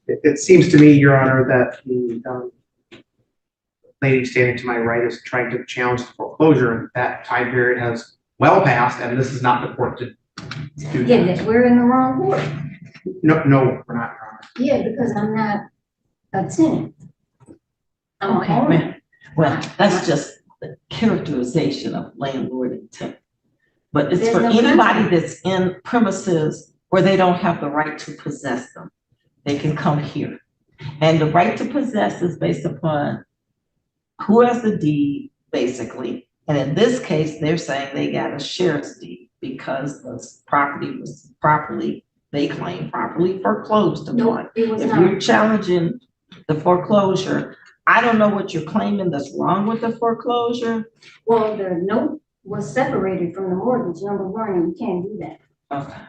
It seems to me, Your Honor, that the lady standing to my right is trying to challenge the foreclosure, and that time period has well passed, and this is not the court to do that. Yeah, we're in the wrong court. No, we're not, Your Honor. Yeah, because I'm not a tenant. I'm Okay, a owner. man. Well, that's just the characterization of landlord and tenant. But it's There's for no anybody contract. that's in premises where they don't have the right to possess them. They can come here. And the right to possess is based upon who has the deed, basically. And in this case, they're saying they got a sheriff's deed because the property was properly, they claim properly foreclosed upon. No, it was If not. you're challenging the foreclosure, I don't know what you're claiming that's wrong with the foreclosure. Well, the note was separated from the mortgage, number one, and you can't do that. Okay.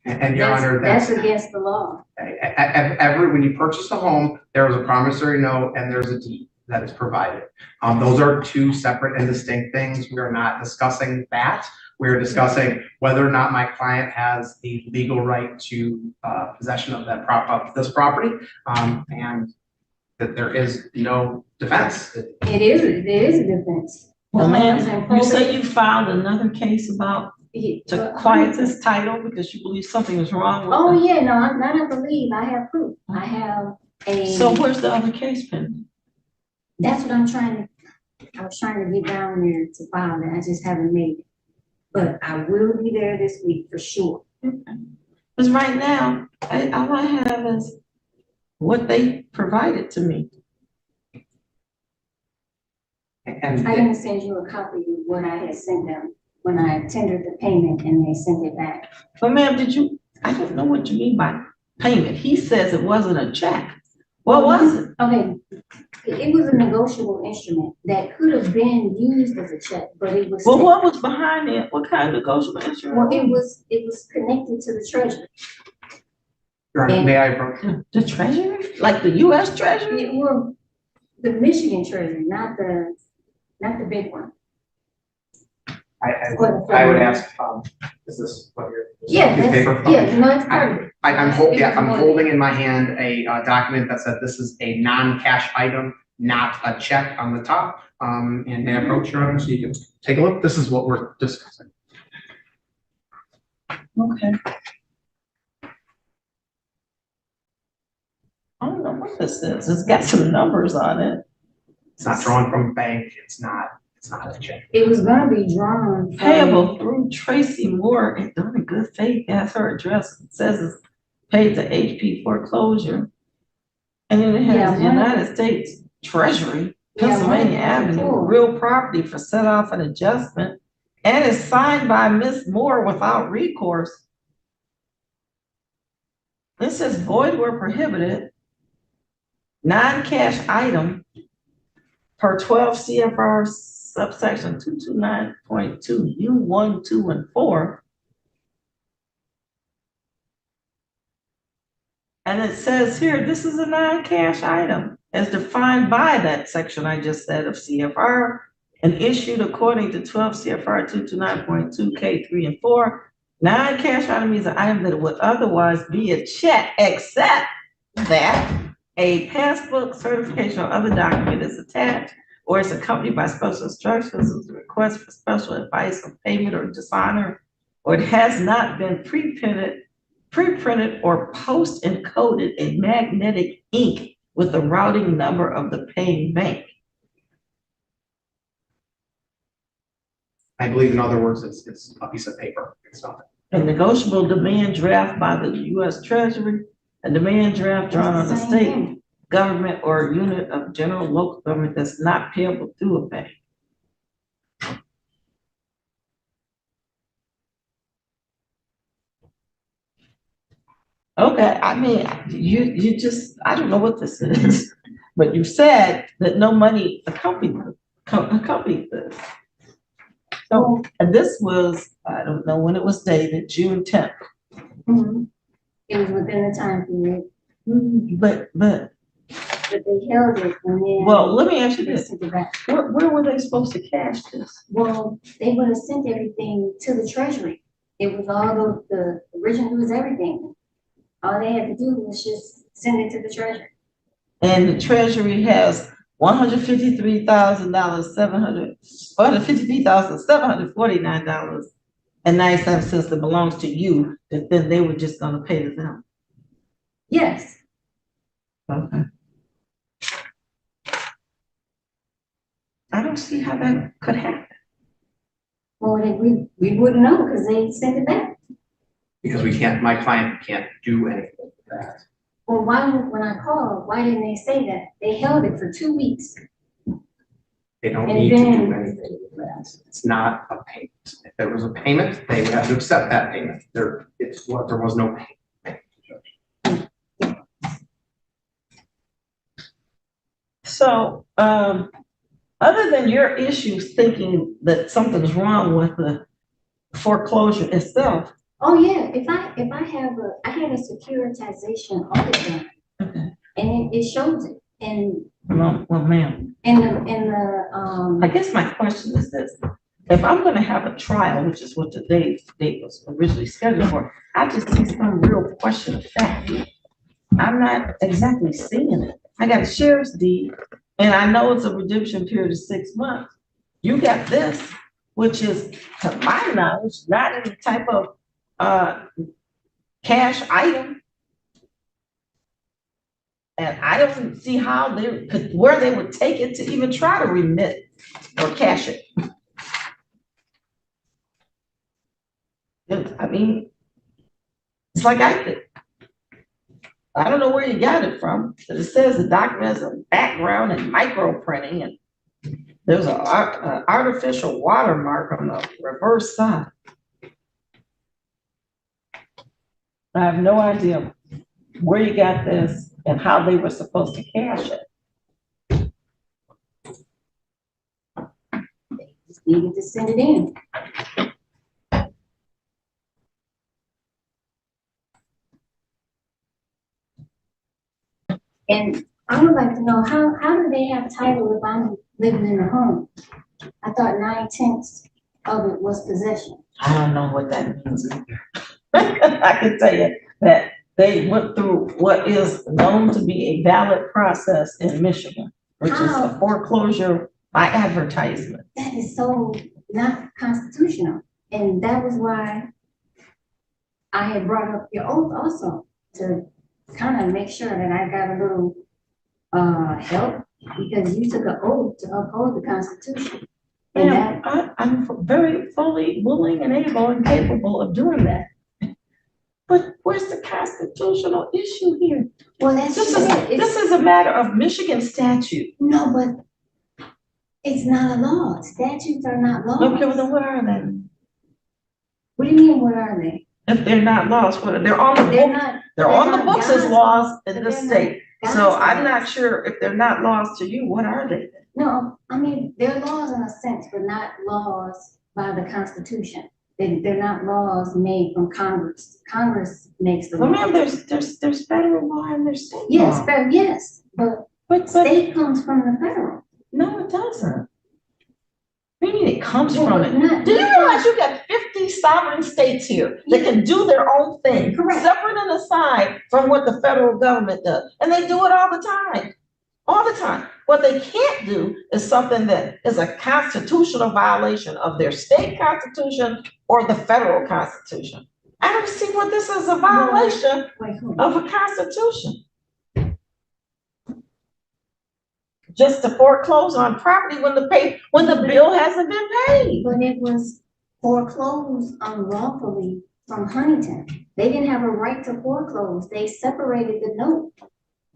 And Your Honor, That's against the law. when you purchase a home, there is a promissory note and there's a deed that is provided. Those are two separate and distinct things. We are not discussing that. We're discussing whether or not my client has the legal right to possession of this property, and that there is no defense. There is a defense. Well, The ma'am, home is in you probate. say you filed another case about to quiet this title because you believe something is wrong with Oh, it. yeah, no, I'm not a believe. I have proof. I have a. So where's the other case pending? That's what I was trying to get down there to file it. I just haven't made it. But I will be there this week for sure. Because right now, all I have is what they provided to me. And I didn't send you a copy of what I had sent them when I tendered the payment and they sent it back. But ma'am, I don't know what you mean by payment. He says it wasn't a check. What was it? Okay, it was a negotiable instrument that could have been used as a check, but it was. Well, what was behind it? What kind of negotiable instrument? Well, it was connected to the treasury. Your Honor, may I approach? The treasury? Like the US Treasury? Well, the Michigan treasury, not the big one. I would ask, is this what you're? Yeah, piece of paper? no, it's part of it. I'm holding in my hand a document that said this is a non-cash item, not a check on the top. And may I approach, Your Honor, so you can take a look? This is what we're discussing. Okay. I don't know what this is. It's got some numbers on it. It's not drawn from a bank. It's not a check. It was gonna be drawn from. Payable through Tracy Moore and done in good faith. That's her address. It says it's paid to HP foreclosure. And then it has the United States Treasury, Pennsylvania Avenue, real property for set off an adjustment. And it's signed by Miss Moore without recourse. It says void where prohibited. Non-cash item per 12 CFR subsection 229.2 U1, 2, and 4. And it says here, this is a non-cash item as defined by that section I just said of CFR and issued according to 12 CFR 229.2 K3 and 4. Non-cash item is an item that would otherwise be a check, except that a passbook, certification, or other document is attached or is accompanied by special instructions with a request for special advice on payment or dishonor, or it has not been pre-printed or post-encoded in magnetic ink with the routing number of the paying bank. I believe, in other words, it's a piece of paper. It's nothing. A negotiable demand draft by the U.S. Treasury, a demand draft drawn on the state government or unit of general local government that's not payable through a bank. Okay, I mean, you just, I don't know what this is, but you said that no money accompanied this. So, and this was, I don't know when it was dated, June 10th. Mm-hmm. It was within the time period. But they held it and then. Well, let me ask you they this. sent it back. Where were they supposed to cash this? Well, they would have sent everything to the treasury. It was all the original, it was everything. All they had to do was just send it to the treasurer. And the treasury has $153,749.97 that belongs to you, that then they were just gonna pay to them. Yes, Okay. I don't see how that could happen. well, then we wouldn't know because they sent it back. Because we can't, my client can't do anything with that. Well, when I called, why didn't they say that? They held it for 2 weeks. They don't And need to do then- anything with that. It's not a payment. If there was a payment, they would have to accept that payment. There was no payment. So, other than your issues thinking that something's wrong with the foreclosure itself. Oh, yeah, if I had a securitization audit done, Okay. and it shows it, and Well, ma'am, I I guess my question is this: if I'm going to have a trial, which is what the date was originally scheduled for, I just see some real question of fact. I'm not exactly seeing it. I got a sheriff's deed, and I know it's a redemption period of 6 months. You got this, which is, to my knowledge, not any type of cash item. And I don't see how where they would take it to even try to remit or cash it. I mean, it's like I don't know where you got it from, but it says the document has a background in micro printing, and there's an artificial watermark on the reverse side. I have no idea where you got this and how they were supposed to cash it. just needed to send it in. And I would like to know, how do they have title if I'm living in a home? I thought 9/10 of it was possession. I don't know what that means either. I can tell you that they went through what is known to be a valid process in Michigan, which is a foreclosure by advertisement. That is so not constitutional. And that was why I had brought up your oath also, to kind of make sure that I got a little help, because you took an oath to uphold the Constitution. And Yeah, I'm very fully willing and able and capable of doing that. But where's the constitutional issue here? well, that's This just it. this is a matter of Michigan statute. No, but it's not a law. Statutes are not laws. Okay, well, then what are they? What do you mean, what are they? If they're not laws, what they're on the They're book, not. they're on the not books as God's laws in but this they're state. not So God's I'm laws. not sure if they're not laws to you, what are they? No, I mean, they're laws in a sense, but not laws by the Constitution. They're not laws made from Congress. Congress makes the Well, law. ma'am, there's federal law and there's state Yes, law. but yes, but But state comes from the federal. no, it doesn't. What do you mean it comes Well, from but it? not- Do you realize you got 50 sovereign states here that can do their own thing, Correct. separate and aside from what the federal government does? And they do it all the time, all the time. What they can't do is something that is a constitutional violation of their state constitution or the federal constitution. I don't see what this is a violation Wait, hold on. of a constitution. Just to foreclose on property when the bill hasn't been paid. But it was foreclosed unlawfully from Huntington. They didn't have a right to foreclose. They separated the note.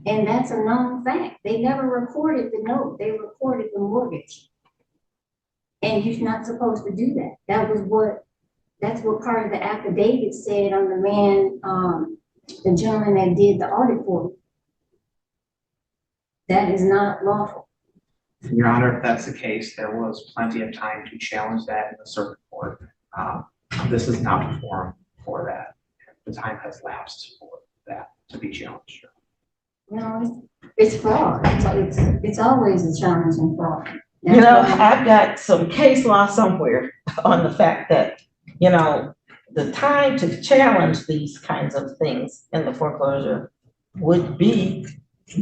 And that's a known fact. They never recorded the note. They recorded the mortgage. And you're not supposed to do that. That's what part of the affidavit said on the man, the gentleman that did the audit for me. That is not lawful. Your Honor, if that's the case, there was plenty of time to challenge that in the circuit court. This is not the forum for that. The time has lapsed for that to be challenged. No, it's fraud. It's always a challenge in fraud. You know, I've got some case law somewhere on the fact that, you know, the time to challenge these kinds of things in the foreclosure would be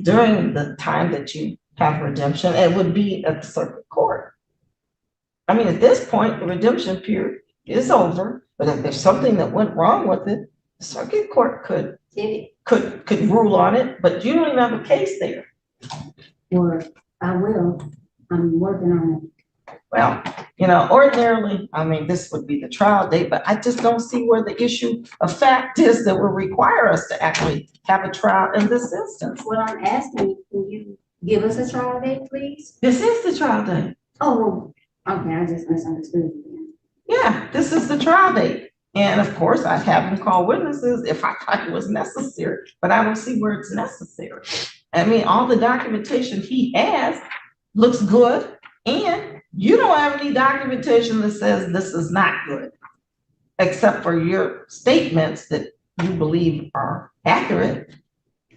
during the time that you have redemption, it would be at the circuit court. I mean, at this point, the redemption period is over, but if there's something that went wrong with it, the circuit court could rule on it, but you don't even have a case there. Or I will, I'm working on it. Well, ordinarily, I mean, this would be the trial date, but I just don't see where the issue of fact is that would require us to actually have a trial in this instance. What I'm asking, can you give us a trial date, please? This is the trial date. Oh, okay, I just misunderstood you. Yeah, this is the trial date. And of course, I'd have him call witnesses if I thought it was necessary, but I don't see where it's necessary. I mean, all the documentation he has looks good, and you don't have any documentation that says this is not good, except for your statements that you believe are accurate.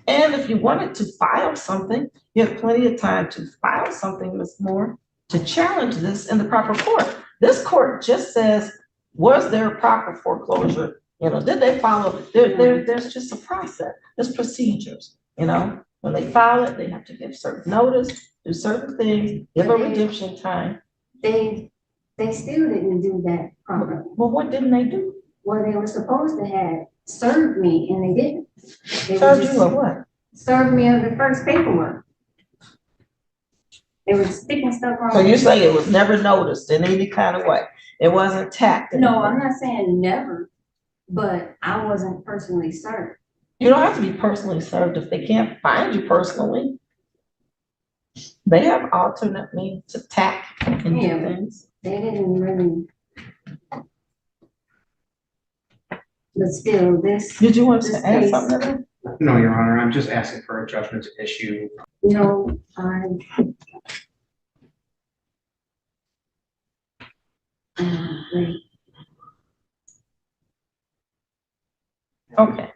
And if you wanted to file something, you have plenty of time to file something, Ms. Moore, to challenge this in the proper court. This court just says, was there a proper foreclosure? Did they follow? There's just a process, there's procedures, When they file it, they have to give certain notice, do certain things, give a redemption time. They still didn't do that properly. Well, what didn't they do? Well, they were supposed to have served me and they didn't. They Served just you or what? served me on the first paperwork. They were sticking stuff on. So you say it was never noticed in any kind of way? It wasn't tacked? No, I'm not saying never, but I wasn't personally served. You don't have to be personally served if they can't find you personally. They have alternate means to tack and do things. They didn't really. But still, this. Did you want to this add case- something to that? No, Your Honor, I'm just asking for a judgment to issue. Okay,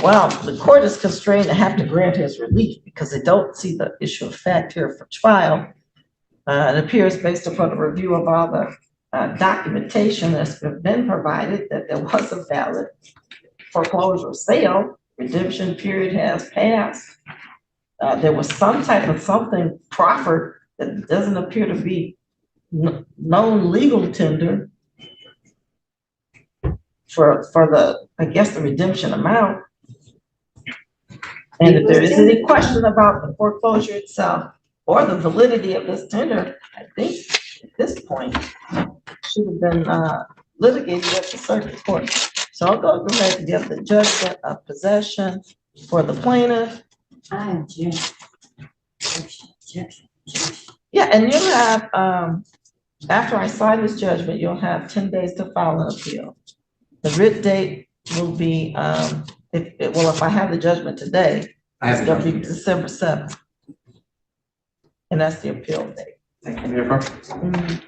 well, the court is constrained to have to grant his relief because they don't see the issue of fact here for trial. It appears based upon the review of all the documentation that's been provided that there was a valid foreclosure sale, redemption period has passed. There was some type of something proffered that doesn't appear to be known legal tender for the, I guess, the redemption amount. And if there is any question about the foreclosure itself or the validity of this tender, I think at this point should have been litigated at the circuit court. So I'll go ahead and give the judgment of possession for the plaintiff. I object. Yeah, and you'll have, after I sign this judgment, you'll have 10 days to file an appeal. The writ date will be, if I have the judgment today, it's gonna be December 7th. And that's the appeal date. Thank you, Your Honor.